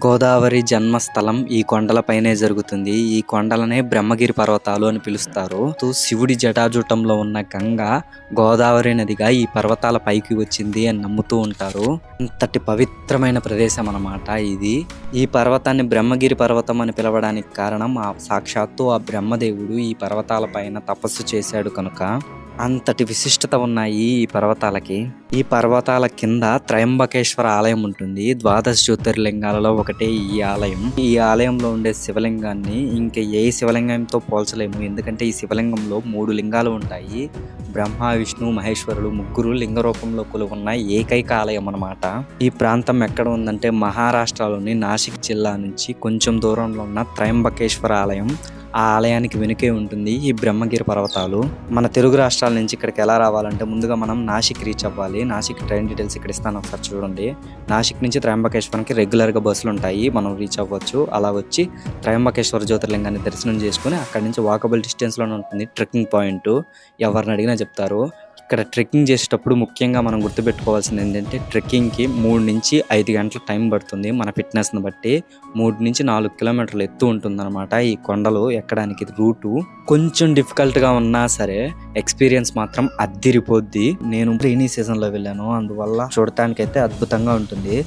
గోదావరి జన్మస్థలం ఈ కొండలపైనే జరుగుతుంది. ఈ కొండలనే బ్రహ్మగిరి పర్వతాలు అని పిలుస్తారు. శివుడి జటాజూటంలో ఉన్న గంగ గోదావరి నదిగా ఈ పర్వతాల పైకి వచ్చింది అని నమ్ముతూ ఉంటారు. అంతటి పవిత్రమైన ప్రదేశం అన్నమాట ఇది. ఈ పర్వతాన్ని బ్రహ్మగిరి పర్వతం అని పిలవడానికి కారణం సాక్షాత్తు ఆ బ్రహ్మదేవుడు ఈ పర్వతాల పైన తపస్సు చేశాడు కనుక అంతటి విశిష్టత ఉన్నాయి ఈ పర్వతాలకి. ఈ పర్వతాల కింద త్రయంబకేశ్వర ఆలయం ఉంటుంది. 12 జ్యోతిర్లింగాలలో ఒకటే ఈ ఆలయం. ఈ ఆలయంలో ఉండే శివలింగాన్ని ఇంకా ఏ శివలింగంతో పోల్చలేము. ఎందుకంటే ఈ శివలింగంలో 3 లింగాలు ఉంటాయి. బ్రహ్మ, విష్ణు, మహేశ్వరులు ముగ్గురు లింగ రూపంలో కొలువున్న ఏకైక ఆలయం అన్నమాట. ఈ ప్రాంతం ఎక్కడ ఉందంటే మహారాష్ట్రలోని నాసిక్ జిల్లా నుంచి కొంచెం దూరంలో ఉన్న త్రయంబకేశ్వర ఆలయం. ఆ ఆలయానికి వెనుకే ఉంటుంది ఈ బ్రహ్మగిరి పర్వతాలు. మన తెలుగు రాష్ట్రాల నుంచి ఇక్కడికి ఎలా రావాలంటే ముందుగా మనం నాసిక్ రీచ్ అవ్వాలి. నాసిక్ ట్రైన్ డీటెయిల్స్ ఇక్కడ ఇస్తాను, ఒకసారి చూడండి. నాసిక్ నుంచి త్రయంబకేశ్వరంకి రెగ్యులర్గా బస్సులు ఉంటాయి, మనం రీచ్ అవ్వచ్చు. అలా వచ్చి త్రయంబకేశ్వర జ్యోతిర్లింగాన్ని దర్శనం చేసుకుని అక్కడి నుంచి వాకబుల్ డిస్టెన్స్లోనే ఉంటుంది ట్రెక్కింగ్ పాయింట్. ఎవరిని అడిగినా చెప్తారు. ఇక్కడ ట్రెక్కింగ్ చేసేటప్పుడు ముఖ్యంగా మనం గుర్తుపెట్టుకోవాల్సింది ఏంటంటే ట్రెక్కింగ్కి 3 నుంచి 5 గంటల టైం పడుతుంది. మన ఫిట్నెస్ని బట్టి 3 నుంచి 4 కిలోమీటర్లు ఎత్తు ఉంటుందన్నమాట. ఈ కొండలు ఎక్కడానికి రూటు కొంచెం డిఫికల్ట్గా ఉన్నా సరే ఎక్స్పీరియన్స్ మాత్రం అద్దిరిపోద్ది. నేను రైనీ సీజన్లో వెళ్ళాను, అందువల్ల చూడటానికైతే అద్భుతంగా ఉంటుంది.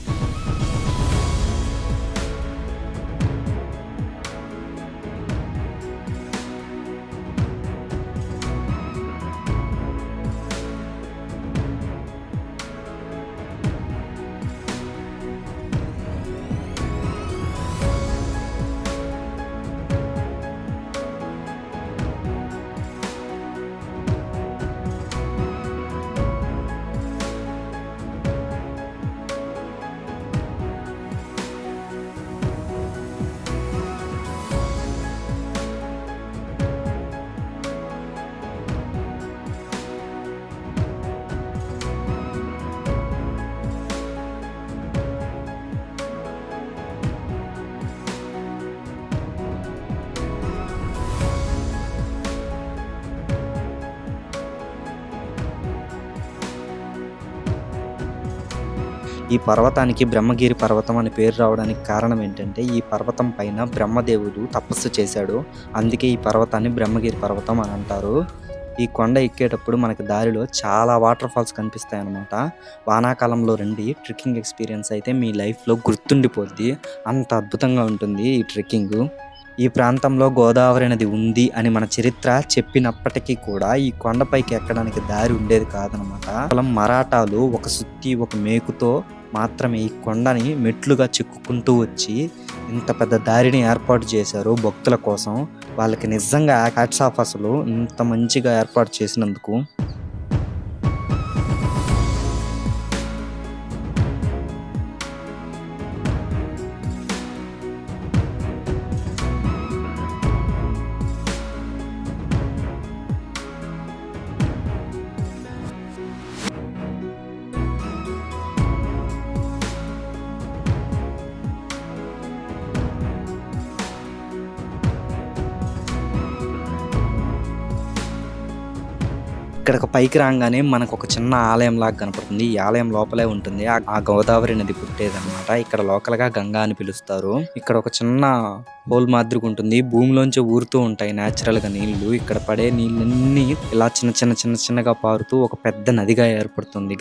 ఈ పర్వతానికి బ్రహ్మగిరి పర్వతం అని పేరు రావడానికి కారణం ఏంటంటే ఈ పర్వతం పైన బ్రహ్మదేవుడు తపస్సు చేశాడు. అందుకే ఈ పర్వతాన్ని బ్రహ్మగిరి పర్వతం అని అంటారు. ఈ కొండ ఎక్కేటప్పుడు మనకి దారిలో చాలా వాటర్ ఫాల్స్ కనిపిస్తాయి అన్నమాట. వానాకాలంలో రండి, ట్రెక్కింగ్ ఎక్స్పీరియన్స్ అయితే మీ లైఫ్లో గుర్తుండిపోద్ది. అంత అద్భుతంగా ఉంటుంది ఈ ట్రెక్కింగ్. ఈ ప్రాంతంలో గోదావరి నది ఉంది అని మన చరిత్ర చెప్పినప్పటికీ కూడా ఈ కొండపైకి ఎక్కడానికి దారి ఉండేది కాదనమాట. కేవలం మరాఠాలు ఒక సుత్తి ఒక మేకుతో మాత్రమే ఈ కొండని మెట్లుగా చిక్కుకుంటూ వచ్చి ఇంత పెద్ద దారిని ఏర్పాటు చేశారు భక్తుల కోసం. వాళ్ళకి నిజంగా హ్యాట్స్ ఆఫ్ అసలు ఇంత మంచిగా ఏర్పాటు చేసినందుకు. ఇక్కడ పైకి రాగానే మనకు ఒక చిన్న ఆలయం లాగా కనపడుతుంది. ఈ ఆలయం లోపలే ఉంటుంది ఆ గోదావరి నది పుట్టేదన్నమాట. ఇక్కడ లోకల్ గా గంగా అని పిలుస్తారు. ఇక్కడ ఒక చిన్న హోల్ మాదిరిగా ఉంటుంది. భూమిలోంచి ఊరుతూ ఉంటాయి నేచురల్ గా నీళ్లు. ఇక్కడ పడే నీళ్ళన్నీ ఇలా చిన్నగా పారుతూ ఒక పెద్ద నదిగా ఏర్పడుతుంది.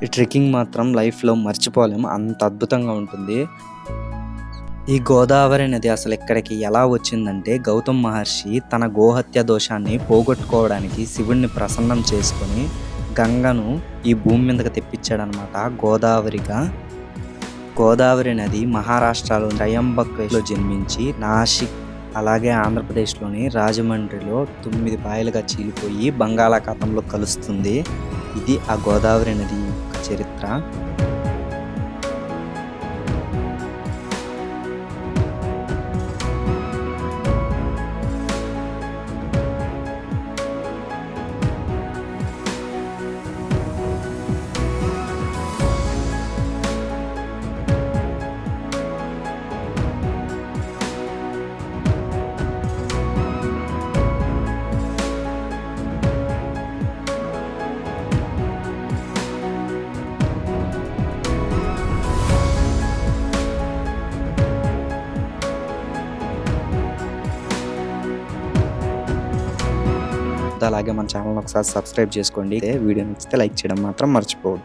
ఈ ట్రెక్కింగ్ మాత్రం లైఫ్ లో మర్చిపోలేము, అంత అద్భుతంగా ఉంటుంది. ఈ గోదావరి నది అసలు ఇక్కడికి ఎలా వచ్చిందంటే గౌతమ్ మహర్షి తన గోహత్య దోషాన్ని పోగొట్టుకోవడానికి శివుడిని ప్రసన్నం చేసుకొని గంగను ఈ భూమి మీదకి తెప్పించాడనమాట గోదావరిగా. గోదావరి నది మహారాష్ట్రలో త్రయంబకేశ్లో జన్మించి నాసిక్ అలాగే ఆంధ్రప్రదేశ్లోని రాజమండ్రిలో 9 పాయలుగా చీలిపోయి బంగాళాఖాతంలో కలుస్తుంది. ఇది ఆ గోదావరి నది యొక్క చరిత్ర. అలాగే మన ఛానల్ ఒకసారి సబ్స్క్రైబ్ చేసుకోండి. వీడియో నచ్చితే లైక్ చేయడం మాత్రం మర్చిపోవద్దు.